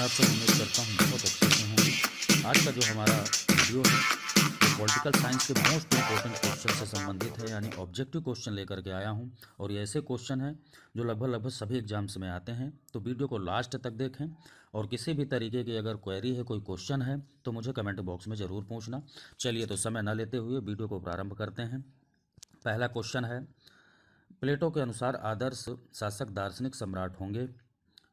आप सब उम्मीद करता हूँ बहुत अच्छे से होंगे। आज का जो हमारा वीडियो है वो पॉलिटिकल साइंस के मोस्ट इम्पोर्टेंट क्वेश्चन से संबंधित है, यानी ऑब्जेक्टिव क्वेश्चन लेकर के आया हूँ। और ये ऐसे क्वेश्चन हैं जो लगभग सभी एग्जाम्स में आते हैं। तो वीडियो को लास्ट तक देखें और किसी भी तरीके की अगर क्वेरी है, कोई क्वेश्चन है, तो मुझे कमेंट बॉक्स में ज़रूर पूछना। चलिए तो समय न लेते हुए वीडियो को प्रारंभ करते हैं। पहला क्वेश्चन है, प्लेटो के अनुसार आदर्श शासक दार्शनिक सम्राट होंगे।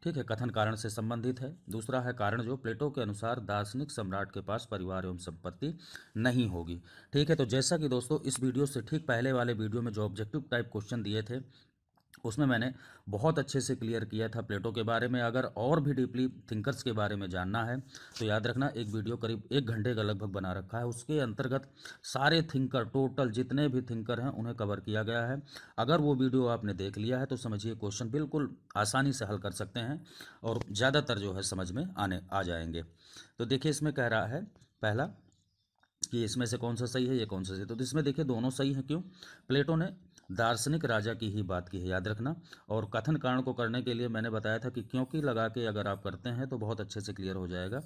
ठीक है, कथन कारण से संबंधित है। दूसरा है कारण जो प्लेटो के अनुसार दार्शनिक सम्राट के पास परिवार एवं संपत्ति नहीं होगी। ठीक है, तो जैसा कि दोस्तों इस वीडियो से ठीक पहले वाले वीडियो में जो ऑब्जेक्टिव टाइप क्वेश्चन दिए थे उसमें मैंने बहुत अच्छे से क्लियर किया था प्लेटो के बारे में। अगर और भी डीपली थिंकर्स के बारे में जानना है तो याद रखना, एक वीडियो करीब 1 घंटे का लगभग बना रखा है। उसके अंतर्गत सारे थिंकर, टोटल जितने भी थिंकर हैं उन्हें कवर किया गया है। अगर वो वीडियो आपने देख लिया है तो समझिए क्वेश्चन बिल्कुल आसानी से हल कर सकते हैं और ज़्यादातर जो है समझ में आ जाएंगे। तो देखिए, इसमें कह रहा है पहला कि इसमें से कौन सा सही है, ये कौन सा सही है। तो इसमें देखिए दोनों सही हैं। क्यों? प्लेटो ने दार्शनिक राजा की ही बात की है, याद रखना। और कथन कारण को करने के लिए मैंने बताया था कि क्योंकि लगा के अगर आप करते हैं तो बहुत अच्छे से क्लियर हो जाएगा।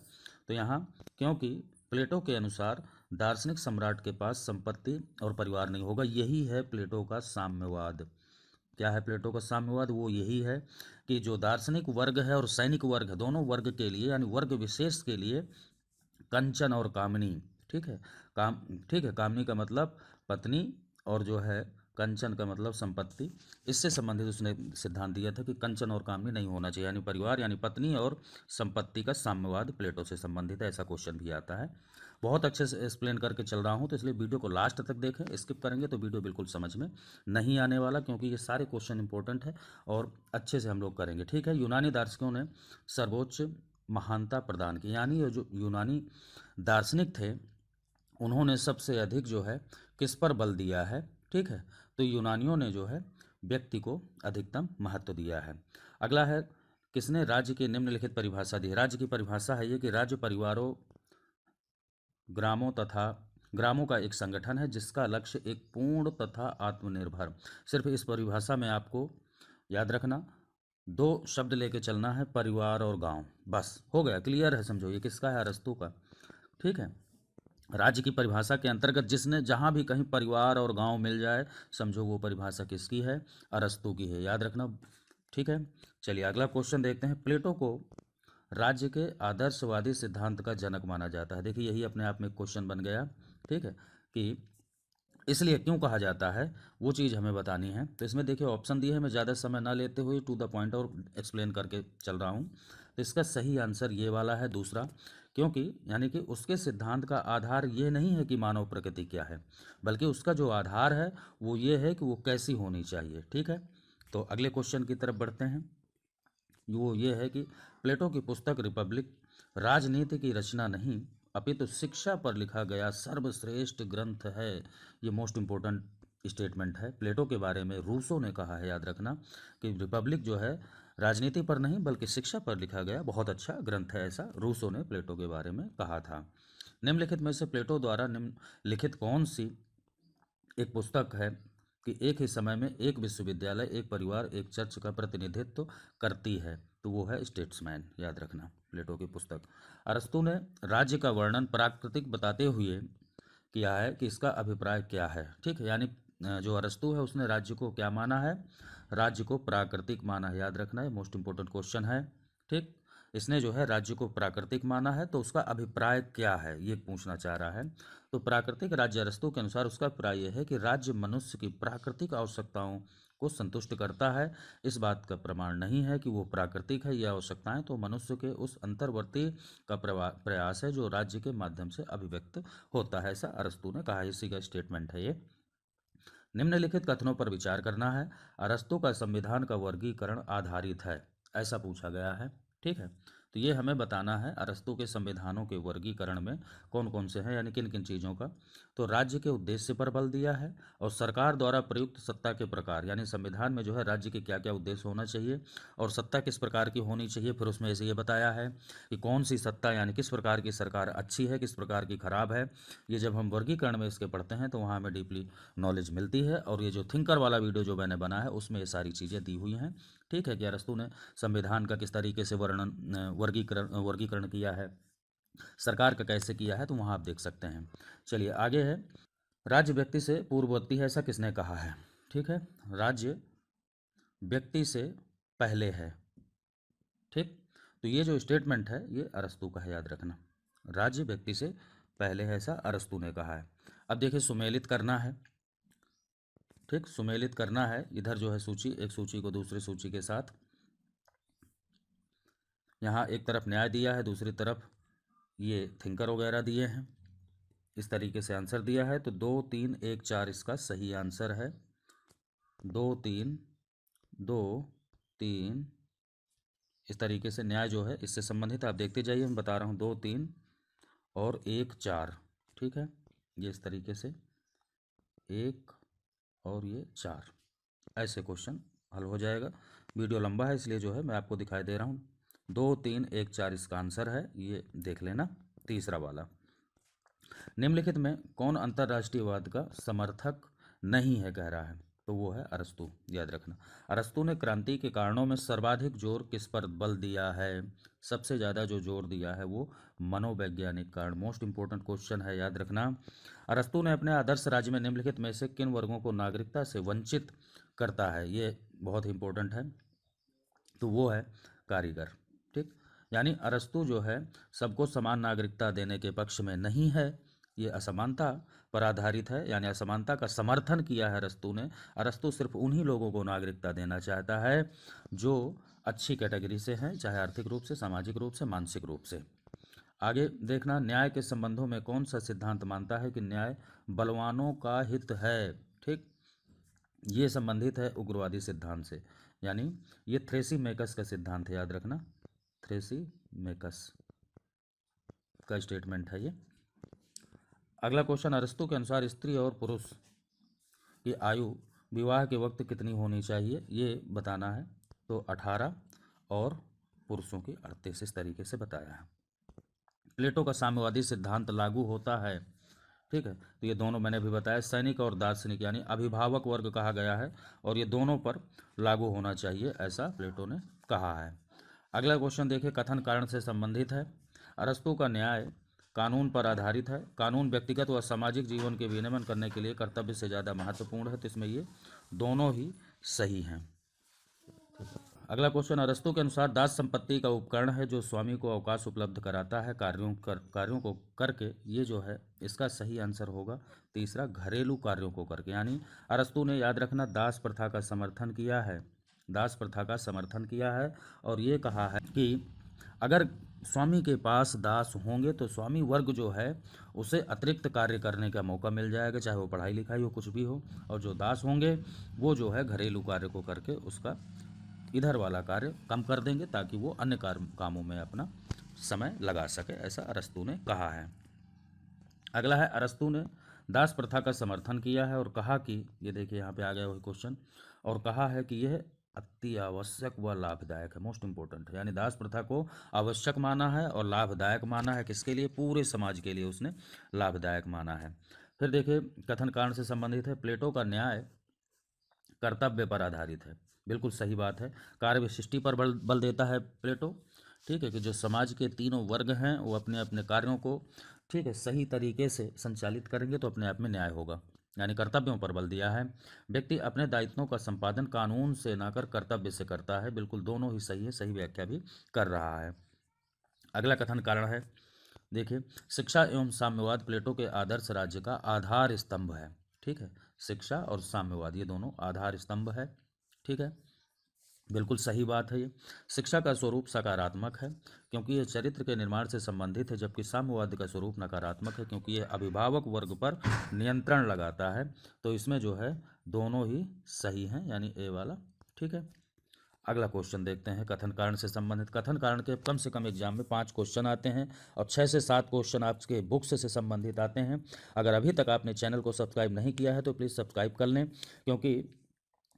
तो यहाँ क्योंकि प्लेटो के अनुसार दार्शनिक सम्राट के पास संपत्ति और परिवार नहीं होगा, यही है प्लेटो का साम्यवाद। क्या है प्लेटो का साम्यवाद? वो यही है कि जो दार्शनिक वर्ग है और सैनिक वर्ग है, दोनों वर्ग के लिए यानी वर्ग विशेष के लिए कंचन और कामिनी, ठीक है, ठीक है, कामिनी का मतलब पत्नी और जो है कंचन का मतलब संपत्ति, इससे संबंधित उसने सिद्धांत दिया था कि कंचन और कामिनी नहीं होना चाहिए, यानी परिवार यानी पत्नी और संपत्ति का साम्यवाद प्लेटो से संबंधित है। ऐसा क्वेश्चन भी आता है। बहुत अच्छे से एक्सप्लेन करके चल रहा हूँ, तो इसलिए वीडियो को लास्ट तक देखें। स्किप करेंगे तो वीडियो बिल्कुल समझ में नहीं आने वाला, क्योंकि ये सारे क्वेश्चन इंपॉर्टेंट है और अच्छे से हम लोग करेंगे। ठीक है, यूनानी दार्शनिकों ने सर्वोच्च महानता प्रदान की, यानी ये जो यूनानी दार्शनिक थे उन्होंने सबसे अधिक जो है किस पर बल दिया है? ठीक है, तो यूनानियों ने जो है व्यक्ति को अधिकतम महत्व दिया है। अगला है, किसने राज्य की निम्नलिखित परिभाषा दी है? राज्य की परिभाषा है ये कि राज्य परिवारों, ग्रामों का एक संगठन है जिसका लक्ष्य एक पूर्ण तथा आत्मनिर्भर। सिर्फ इस परिभाषा में आपको याद रखना 2 शब्द लेके चलना है, परिवार और गांव। बस हो गया, क्लियर है, समझो। ये किसका है? अरस्तू का। ठीक है, राज्य की परिभाषा के अंतर्गत जिसने जहां भी कहीं परिवार और गांव मिल जाए, समझो वो परिभाषा किसकी है? अरस्तू की है, याद रखना। ठीक है, चलिए अगला क्वेश्चन देखते हैं। प्लेटो को राज्य के आदर्शवादी सिद्धांत का जनक माना जाता है। देखिए, यही अपने आप में क्वेश्चन बन गया। ठीक है, कि इसलिए क्यों कहा जाता है, वो चीज़ हमें बतानी है। तो इसमें देखिए ऑप्शन दिए हैं, मैं ज़्यादा समय ना लेते हुए टू द पॉइंट और एक्सप्लेन करके चल रहा हूँ। तो इसका सही आंसर ये वाला है, दूसरा। क्योंकि यानी कि उसके सिद्धांत का आधार ये नहीं है कि मानव प्रकृति क्या है, बल्कि उसका जो आधार है वो ये है कि वो कैसी होनी चाहिए। ठीक है, तो अगले क्वेश्चन की तरफ बढ़ते हैं। वो ये है कि प्लेटो की पुस्तक रिपब्लिक राजनीति की रचना नहीं अपितु शिक्षा पर लिखा गया सर्वश्रेष्ठ ग्रंथ है। ये मोस्ट इम्पोर्टेंट स्टेटमेंट है प्लेटो के बारे में। रूसो ने कहा है, याद रखना, कि रिपब्लिक जो है राजनीति पर नहीं बल्कि शिक्षा पर लिखा गया बहुत अच्छा ग्रंथ है, ऐसा रूसो ने प्लेटो के बारे में कहा था। निम्नलिखित में से प्लेटो द्वारा निम्नलिखित कौन सी एक पुस्तक है कि एक ही समय में एक विश्वविद्यालय, एक परिवार, एक चर्च का प्रतिनिधित्व करती है? तो वो है स्टेट्समैन, याद रखना, प्लेटो की पुस्तक। अरस्तु ने राज्य का वर्णन प्राकृतिक बताते हुए किया है कि इसका अभिप्राय क्या है? ठीक है, यानी जो अरस्तु है उसने राज्य को क्या माना है? राज्य को प्राकृतिक माना है, याद रखना है, मोस्ट इंपोर्टेंट क्वेश्चन है। ठीक, इसने जो है राज्य को प्राकृतिक माना है, तो उसका अभिप्राय क्या है ये पूछना चाह रहा है। तो प्राकृतिक राज्य अरस्तु के अनुसार उसका अभिप्राय यह है कि राज्य मनुष्य की प्राकृतिक आवश्यकताओं को संतुष्ट करता है। इस बात का प्रमाण नहीं है कि वो प्राकृतिक है, ये आवश्यकताएं तो मनुष्य के उस अंतर्वर्ती का प्रयास है जो राज्य के माध्यम से अभिव्यक्त होता है, ऐसा अरस्तु ने कहा। इसी का स्टेटमेंट है ये। निम्नलिखित कथनों पर विचार करना है। अरस्तु का संविधान का वर्गीकरण आधारित है, ऐसा पूछा गया है। ठीक है, तो ये हमें बताना है अरस्तु के संविधानों के वर्गीकरण में कौन कौन से हैं, यानी किन किन चीज़ों का। तो राज्य के उद्देश्य पर बल दिया है और सरकार द्वारा प्रयुक्त सत्ता के प्रकार, यानी संविधान में जो है राज्य के क्या क्या उद्देश्य होना चाहिए और सत्ता किस प्रकार की होनी चाहिए। फिर उसमें ऐसे ये बताया है कि कौन सी सत्ता यानी किस प्रकार की सरकार अच्छी है, किस प्रकार की खराब है। ये जब हम वर्गीकरण में इसके पढ़ते हैं तो वहाँ हमें डीपली नॉलेज मिलती है। और ये जो थिंकर वाला वीडियो जो मैंने बना है उसमें ये सारी चीज़ें दी हुई हैं। ठीक है, कि अरस्तु ने संविधान का किस तरीके से वर्गीकरण किया है, सरकार का कैसे किया है, तो वहाँ आप देख सकते हैं। चलिए आगे है, राज्य व्यक्ति से पूर्ववर्ती है, ऐसा किसने कहा है? ठीक है, राज्य व्यक्ति से पहले है। ठीक, तो ये जो स्टेटमेंट है ये अरस्तू का है, याद रखना। राज्य व्यक्ति से पहले है, ऐसा अरस्तू ने कहा है। अब देखिए सुमेलित करना है। ठीक, सुमेलित करना है। इधर जो है सूची, एक सूची को दूसरी सूची के साथ, यहाँ एक तरफ न्याय दिया है, दूसरी तरफ ये थिंकर वगैरह दिए हैं। इस तरीके से आंसर दिया है, तो 2 3 1 4 इसका सही आंसर है। 2 3 2 3 इस तरीके से न्याय जो है इससे संबंधित आप देखते जाइए, मैं बता रहा हूँ 2 3 और 1 4। ठीक है, ये इस तरीके से 1 और ये 4, ऐसे क्वेश्चन हल हो जाएगा। वीडियो लंबा है इसलिए जो है मैं आपको दिखाई दे रहा हूँ। 2 3 1 4 इसका आंसर है, ये देख लेना। तीसरा वाला, निम्नलिखित में कौन अंतर्राष्ट्रीयवाद का समर्थक नहीं है, कह रहा है, तो वो है अरस्तू, याद रखना। अरस्तू ने क्रांति के कारणों में सर्वाधिक जोर किस पर बल दिया है? सबसे ज़्यादा जो जोर दिया है वो मनोवैज्ञानिक कारण। मोस्ट इंपॉर्टेंट क्वेश्चन है, याद रखना। अरस्तू ने अपने आदर्श राज्य में निम्नलिखित में से किन वर्गों को नागरिकता से वंचित करता है? ये बहुत इंपॉर्टेंट है, तो वो है कारीगर। ठीक, यानी अरस्तू जो है सबको समान नागरिकता देने के पक्ष में नहीं है, ये असमानता पर आधारित है, यानी असमानता का समर्थन किया है अरस्तू ने। अरस्तू सिर्फ उन्हीं लोगों को नागरिकता देना चाहता है जो अच्छी कैटेगरी से हैं, चाहे आर्थिक रूप से, सामाजिक रूप से, मानसिक रूप से। आगे देखना, न्याय के संबंधों में कौन सा सिद्धांत मानता है कि न्याय बलवानों का हित है? ठीक, ये संबंधित है उग्रवादी सिद्धांत से, यानी ये थ्रेसीमेकस का सिद्धांत है, याद रखना। थ्रेसीमेकस का स्टेटमेंट है ये। अगला क्वेश्चन, अरस्तू के अनुसार स्त्री और पुरुष की आयु विवाह के वक्त कितनी होनी चाहिए, ये बताना है। तो 18 और पुरुषों की 38, इस तरीके से बताया है। प्लेटो का साम्यवादी सिद्धांत लागू होता है। ठीक है, तो ये दोनों मैंने भी बताया, सैनिक और दार्शनिक, यानी अभिभावक वर्ग कहा गया है, और ये दोनों पर लागू होना चाहिए, ऐसा प्लेटो ने कहा है। अगला क्वेश्चन देखिए, कथन कारण से संबंधित है। अरस्तू का न्याय कानून पर आधारित है। कानून व्यक्तिगत व सामाजिक जीवन के विनियमन करने के लिए कर्तव्य से ज़्यादा महत्वपूर्ण है, तो इसमें ये दोनों ही सही हैं। अगला क्वेश्चन, अरस्तू के अनुसार दास संपत्ति का उपकरण है जो स्वामी को अवकाश उपलब्ध कराता है कार्यों को करके। ये जो है इसका सही आंसर होगा तीसरा, घरेलू कार्यों को करके। यानी अरस्तू ने, याद रखना, दास प्रथा का समर्थन किया है, दास प्रथा का समर्थन किया है, और ये कहा है कि अगर स्वामी के पास दास होंगे तो स्वामी वर्ग जो है उसे अतिरिक्त कार्य करने का मौका मिल जाएगा, चाहे वो पढ़ाई लिखाई हो, कुछ भी हो, और जो दास होंगे वो जो है घरेलू कार्य को करके उसका इधर वाला कार्य कम कर देंगे, ताकि वो अन्य कामों में अपना समय लगा सके, ऐसा अरस्तू ने कहा है। अगला है, अरस्तू ने दास प्रथा का समर्थन किया है और कहा कि, ये देखिए यहाँ पे आ गया वही क्वेश्चन, और कहा है कि यह अति आवश्यक व लाभदायक है। मोस्ट इंपॉर्टेंट है, यानी दास प्रथा को आवश्यक माना है और लाभदायक माना है। किसके लिए? पूरे समाज के लिए उसने लाभदायक माना है। फिर देखिए, कथन कारण से संबंधित है। प्लेटो का न्याय कर्तव्य पर आधारित है, बिल्कुल सही बात है। कार्य विशिष्टि पर बल देता है प्लेटो। ठीक है, कि जो समाज के तीनों वर्ग हैं वो अपने अपने कार्यों को, ठीक है, सही तरीके से संचालित करेंगे तो अपने आप में न्याय होगा, यानी कर्तव्यों पर बल दिया है। व्यक्ति अपने दायित्वों का संपादन कानून से ना कर कर्तव्य से करता है, बिल्कुल दोनों ही सही है, सही व्याख्या भी कर रहा है। अगला कथन कारण है, देखिए, शिक्षा एवं साम्यवाद प्लेटो के आदर्श राज्य का आधार स्तंभ है। ठीक है, शिक्षा और साम्यवाद ये दोनों आधार स्तंभ है। ठीक है, बिल्कुल सही बात है। ये शिक्षा का स्वरूप सकारात्मक है क्योंकि यह चरित्र के निर्माण से संबंधित है, जबकि साम्यवाद का स्वरूप नकारात्मक है क्योंकि यह अभिभावक वर्ग पर नियंत्रण लगाता है। तो इसमें जो है दोनों ही सही हैं, यानी ए वाला। ठीक है, अगला क्वेश्चन देखते हैं, कथन कारण से संबंधित। कथन कारण के कम से कम एग्जाम में 5 क्वेश्चन आते हैं और 6 से 7 क्वेश्चन आपके बुक्स से संबंधित आते हैं। अगर अभी तक आपने चैनल को सब्सक्राइब नहीं किया है तो प्लीज़ सब्सक्राइब कर लें, क्योंकि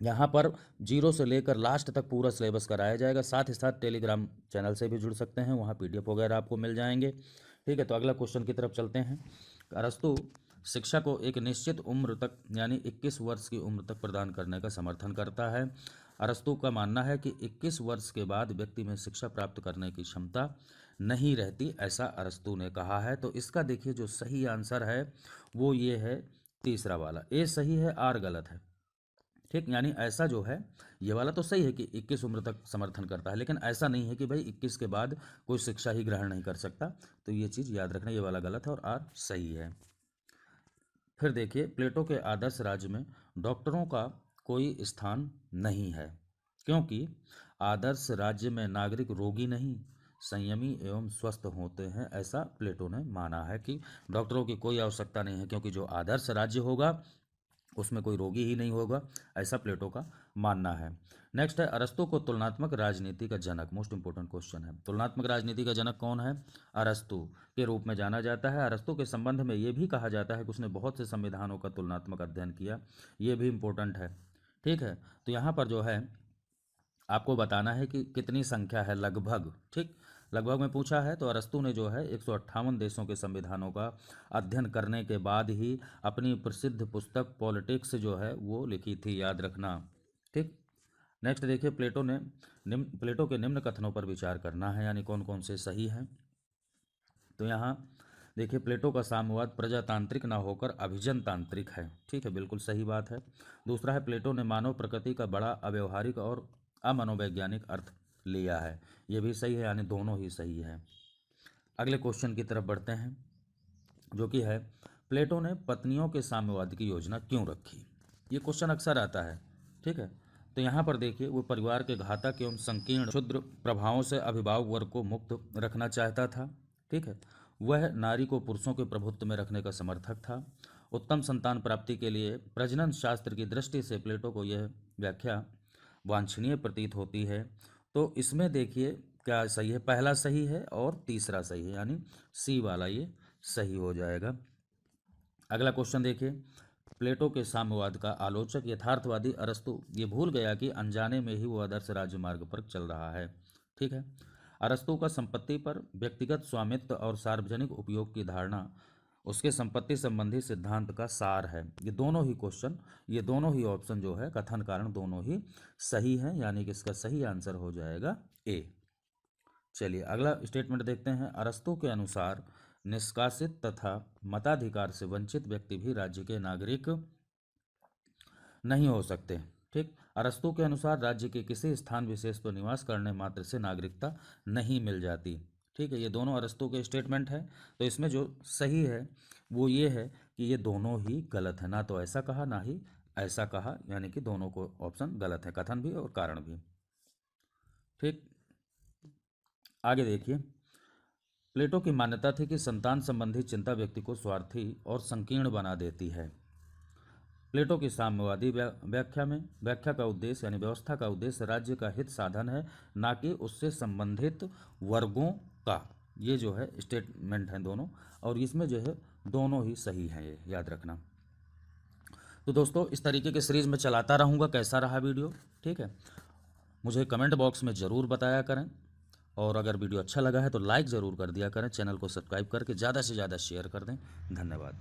यहाँ पर 0 से लेकर लास्ट तक पूरा सिलेबस कराया जाएगा। साथ ही साथ टेलीग्राम चैनल से भी जुड़ सकते हैं, वहाँ PDF वगैरह आपको मिल जाएंगे। ठीक है, तो अगला क्वेश्चन की तरफ चलते हैं। अरस्तु शिक्षा को एक निश्चित उम्र तक, यानी 21 वर्ष की उम्र तक प्रदान करने का समर्थन करता है। अरस्तु का मानना है कि 21 वर्ष के बाद व्यक्ति में शिक्षा प्राप्त करने की क्षमता नहीं रहती, ऐसा अरस्तु ने कहा है। तो इसका देखिए जो सही आंसर है वो ये है तीसरा वाला, ए सही है, आर गलत है। ठीक, यानी ऐसा जो है ये वाला तो सही है कि 21 उम्र तक समर्थन करता है, लेकिन ऐसा नहीं है कि भाई 21 के बाद कोई शिक्षा ही ग्रहण नहीं कर सकता। तो ये चीज़ याद रखना, ये वाला गलत है और आर सही है। फिर देखिए प्लेटो के आदर्श राज्य में डॉक्टरों का कोई स्थान नहीं है, क्योंकि आदर्श राज्य में नागरिक रोगी नहीं संयमी एवं स्वस्थ होते हैं, ऐसा प्लेटो ने माना है कि डॉक्टरों की कोई आवश्यकता नहीं है, क्योंकि जो आदर्श राज्य होगा उसमें कोई रोगी ही नहीं होगा, ऐसा प्लेटो का मानना है। नेक्स्ट है अरस्तु को तुलनात्मक राजनीति का जनक, मोस्ट इंपोर्टेंट क्वेश्चन है। तुलनात्मक राजनीति का जनक कौन है? अरस्तु के रूप में जाना जाता है। अरस्तु के संबंध में ये भी कहा जाता है कि उसने बहुत से संविधानों का तुलनात्मक अध्ययन किया, ये भी इंपॉर्टेंट है। ठीक है, तो यहाँ पर जो है आपको बताना है कि कितनी संख्या है लगभग। ठीक, लगभग में पूछा है, तो अरस्तु ने जो है 158 देशों के संविधानों का अध्ययन करने के बाद ही अपनी प्रसिद्ध पुस्तक पॉलिटिक्स जो है वो लिखी थी, याद रखना। ठीक, नेक्स्ट देखिए प्लेटो के निम्न कथनों पर विचार करना है, यानी कौन कौन से सही हैं। तो यहाँ देखिए प्लेटो का साम्यवाद प्रजातांत्रिक ना होकर अभिजनतांत्रिक है। ठीक है, बिल्कुल सही बात है। दूसरा है प्लेटो ने मानव प्रकृति का बड़ा अव्यवहारिक और अमनोवैज्ञानिक अर्थ लिया है, ये भी सही है, यानी दोनों ही सही है। अगले क्वेश्चन की तरफ बढ़ते हैं, जो कि है प्लेटो ने पत्नियों के साम्यवाद की योजना क्यों रखी? ये क्वेश्चन अक्सर आता है। ठीक है, तो यहाँ पर देखिए वो परिवार के घातक एवं संकीर्ण क्षुद्र प्रभावों से अभिभावक वर्ग को मुक्त रखना चाहता था। ठीक है, वह नारी को पुरुषों के प्रभुत्व में रखने का समर्थक था। उत्तम संतान प्राप्ति के लिए प्रजनन शास्त्र की दृष्टि से प्लेटो को यह व्याख्या वांछनीय प्रतीत होती है। तो इसमें देखिए क्या सही है, पहला सही है और तीसरा सही है, यानी सी वाला ये सही हो जाएगा। अगला क्वेश्चन देखिए, प्लेटो के साम्यवाद का आलोचक यथार्थवादी अरस्तु ये भूल गया कि अनजाने में ही वो आदर्श राज्य मार्ग पर चल रहा है। ठीक है, अरस्तु का संपत्ति पर व्यक्तिगत स्वामित्व और सार्वजनिक उपयोग की धारणा उसके संपत्ति संबंधी सिद्धांत का सार है। ये दोनों ही क्वेश्चन, ये दोनों ही ऑप्शन जो है कथन कारण दोनों ही सही हैं, यानी कि इसका सही आंसर हो जाएगा ए। चलिए अगला स्टेटमेंट देखते हैं। अरस्तु के अनुसार निष्कासित तथा मताधिकार से वंचित व्यक्ति भी राज्य के नागरिक नहीं हो सकते। ठीक, अरस्तु के अनुसार राज्य के किसी स्थान विशेष पर निवास करने मात्र से नागरिकता नहीं मिल जाती। ठीक है, ये दोनों अरस्तु के स्टेटमेंट हैं। तो इसमें जो सही है वो ये है कि ये दोनों ही गलत है, ना तो ऐसा कहा ना ही ऐसा कहा, यानी कि दोनों को ऑप्शन गलत है, कथन भी और कारण भी। ठीक, आगे देखिए, प्लेटो की मान्यता थी कि संतान संबंधी चिंता व्यक्ति को स्वार्थी और संकीर्ण बना देती है। प्लेटो की साम्यवादी व्याख्या का उद्देश्य यानी व्यवस्था का उद्देश्य राज्य का हित साधन है, ना कि उससे संबंधित वर्गों का। ये जो है स्टेटमेंट हैं दोनों, और इसमें जो है दोनों ही सही हैं, ये याद रखना। तो दोस्तों इस तरीके के सीरीज में चलाता रहूँगा, कैसा रहा वीडियो। ठीक है, मुझे कमेंट बॉक्स में ज़रूर बताया करें, और अगर वीडियो अच्छा लगा है तो लाइक ज़रूर कर दिया करें। चैनल को सब्सक्राइब करके ज़्यादा से ज़्यादा शेयर कर दें। धन्यवाद।